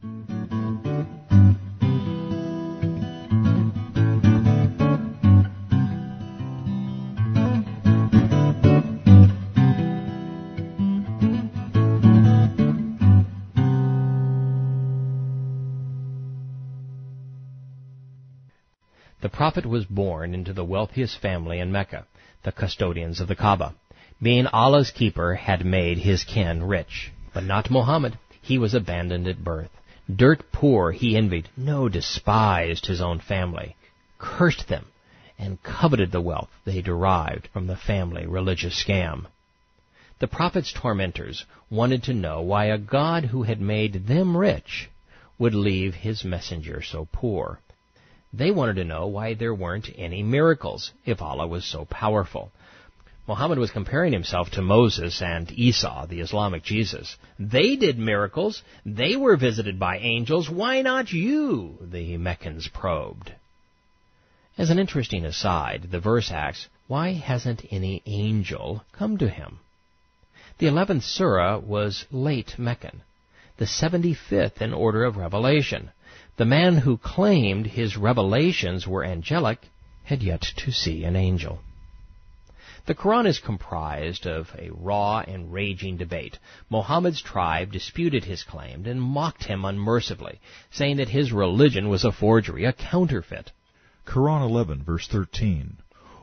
The prophet was born into the wealthiest family in Mecca, the custodians of the Kaaba. Being Allah's keeper had made his kin rich, but not Muhammad. He was abandoned at birth. Dirt poor he envied, no, despised his own family, cursed them, and coveted the wealth they derived from the family religious scam. The prophet's tormentors wanted to know why a God who had made them rich would leave his messenger so poor. They wanted to know why there weren't any miracles if Allah was so powerful. Muhammad was comparing himself to Moses and Isa, the Islamic Jesus. They did miracles. They were visited by angels. Why not you? The Meccans probed. As an interesting aside, the verse asks, why hasn't any angel come to him? The 11th surah was late Meccan, the 75th in order of revelation. The man who claimed his revelations were angelic had yet to see an angel. The Quran is comprised of a raw and raging debate. Muhammad's tribe disputed his claim and mocked him unmercifully, saying that his religion was a forgery, a counterfeit. Quran 11, verse 13.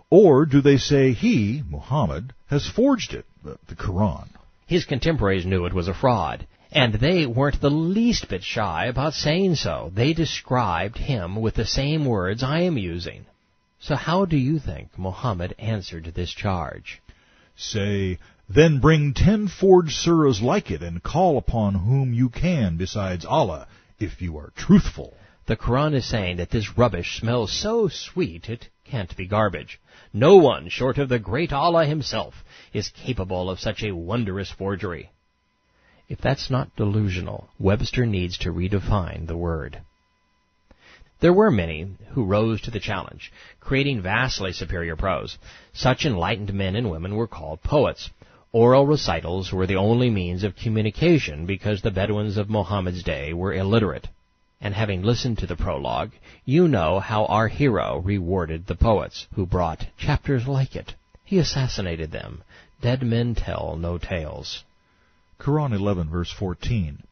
Or do they say he, Muhammad, has forged it, the Quran? His contemporaries knew it was a fraud, and they weren't the least bit shy about saying so. They described him with the same words I am using. So how do you think Muhammad answered this charge? Say, then bring 10 forged surahs like it, and call upon whom you can besides Allah, if you are truthful. The Quran is saying that this rubbish smells so sweet it can't be garbage. No one, short of the great Allah himself, is capable of such a wondrous forgery. If that's not delusional, Webster needs to redefine the word. There were many who rose to the challenge, creating vastly superior prose. Such enlightened men and women were called poets. Oral recitals were the only means of communication because the Bedouins of Muhammad's day were illiterate. And having listened to the prologue, you know how our hero rewarded the poets who brought chapters like it. He assassinated them. Dead men tell no tales. Quran 11, verse 14.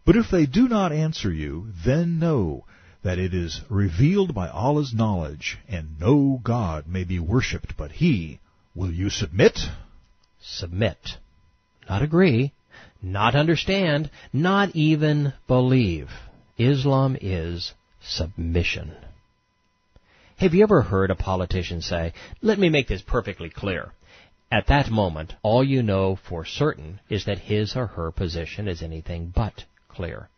But if they do not answer you, then know that it is revealed by Allah's knowledge, and no God may be worshipped but He. Will you submit? Submit. Not agree, not understand, not even believe. Islam is submission. Have you ever heard a politician say, let me make this perfectly clear? At that moment, all you know for certain is that his or her position is anything but clear.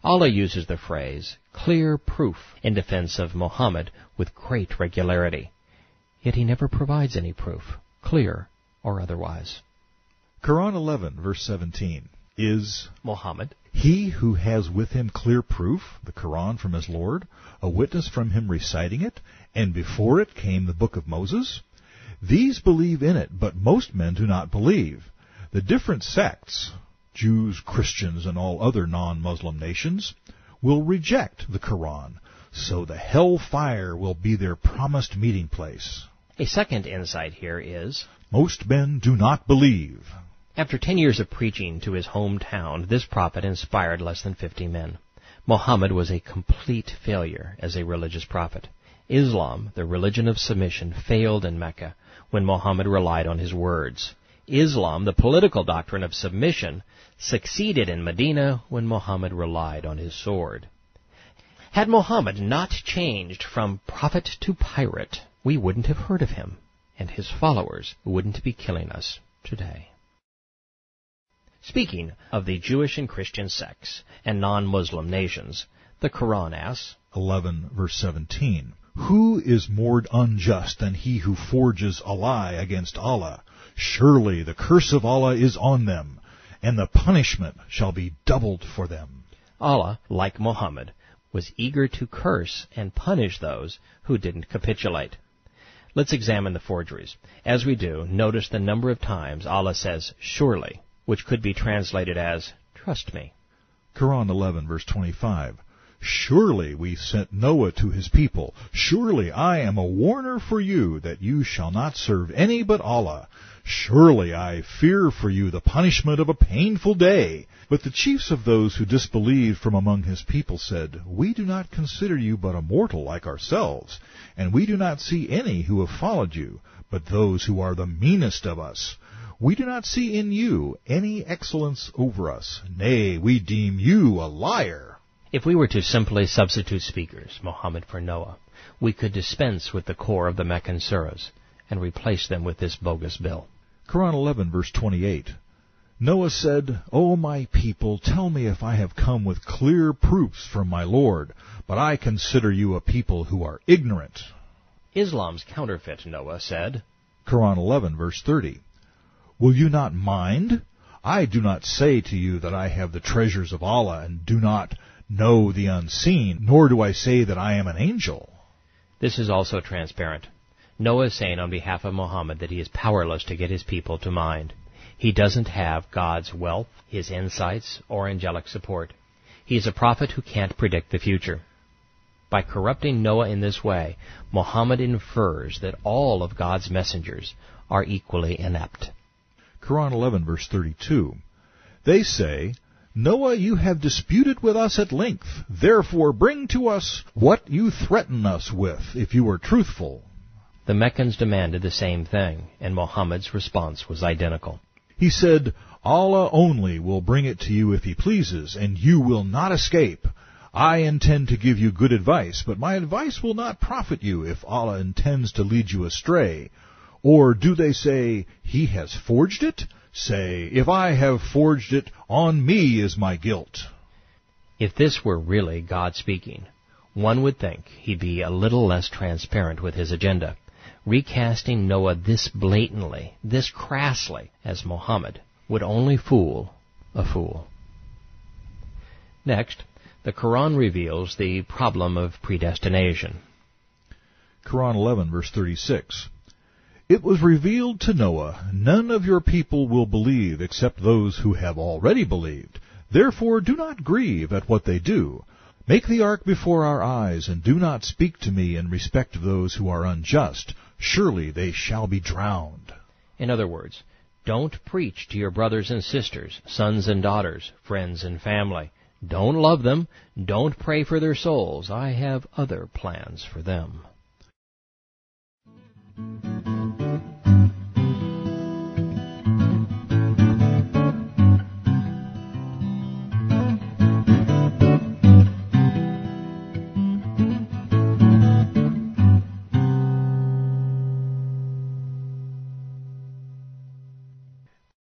Allah uses the phrase, clear proof, in defense of Muhammad with great regularity. Yet he never provides any proof, clear or otherwise. Quran 11, verse 17. Is Muhammad he who has with him clear proof, the Quran from his Lord, a witness from him reciting it, and before it came the book of Moses? These believe in it, but most men do not believe. The different sects, Jews, Christians, and all other non-Muslim nations, will reject the Quran, so the hell fire will be their promised meeting place. A second insight here is, most men do not believe. After 10 years of preaching to his hometown, this prophet inspired less than 50 men. Muhammad was a complete failure as a religious prophet. Islam, the religion of submission, failed in Mecca when Muhammad relied on his words. Islam, the political doctrine of submission, succeeded in Medina when Muhammad relied on his sword. Had Muhammad not changed from prophet to pirate, we wouldn't have heard of him, and his followers wouldn't be killing us today. Speaking of the Jewish and Christian sects and non-Muslim nations, the Quran asks, 11 verse 17, who is more unjust than he who forges a lie against Allah? Surely the curse of Allah is on them, and the punishment shall be doubled for them. Allah, like Muhammad, was eager to curse and punish those who didn't capitulate. Let's examine the forgeries. As we do, notice the number of times Allah says, surely, which could be translated as, trust me. Koran 11, verse 25. Surely we sent Noah to his people. Surely I am a warner for you, that you shall not serve any but Allah. Surely I fear for you the punishment of a painful day. But the chiefs of those who disbelieved from among his people said, We do not consider you but a mortal like ourselves, and we do not see any who have followed you, but those who are the meanest of us. We do not see in you any excellence over us. Nay, we deem you a liar. If we were to simply substitute speakers, Muhammad for Noah, we could dispense with the core of the Meccan surahs and replace them with this bogus bill. Koran 11, verse 28. Noah said, O my people, tell me if I have come with clear proofs from my Lord, but I consider you a people who are ignorant. Islam's counterfeit Noah said, Koran 11, verse 30. Will you not mind? I do not say to you that I have the treasures of Allah and do not know the unseen, nor do I say that I am an angel. This is also transparent. Noah is saying on behalf of Muhammad that he is powerless to get his people to mind. He doesn't have God's wealth, his insights, or angelic support. He is a prophet who can't predict the future. By corrupting Noah in this way, Muhammad infers that all of God's messengers are equally inept. Koran 11, verse 32. They say, Noah, you have disputed with us at length. Therefore bring to us what you threaten us with, if you are truthful. The Meccans demanded the same thing, and Muhammad's response was identical. He said, Allah only will bring it to you if He pleases, and you will not escape. I intend to give you good advice, but my advice will not profit you if Allah intends to lead you astray. Or do they say, He has forged it? Say, if I have forged it, on me is my guilt. If this were really God speaking, one would think He'd be a little less transparent with His agenda. Recasting Noah this blatantly, this crassly, as Muhammad, would only fool a fool. Next, the Quran reveals the problem of predestination. Quran 11, verse 36. It was revealed to Noah, none of your people will believe except those who have already believed. Therefore do not grieve at what they do. Make the ark before our eyes, and do not speak to me in respect of those who are unjust. Surely they shall be drowned. In other words, don't preach to your brothers and sisters, sons and daughters, friends and family. Don't love them. Don't pray for their souls. I have other plans for them.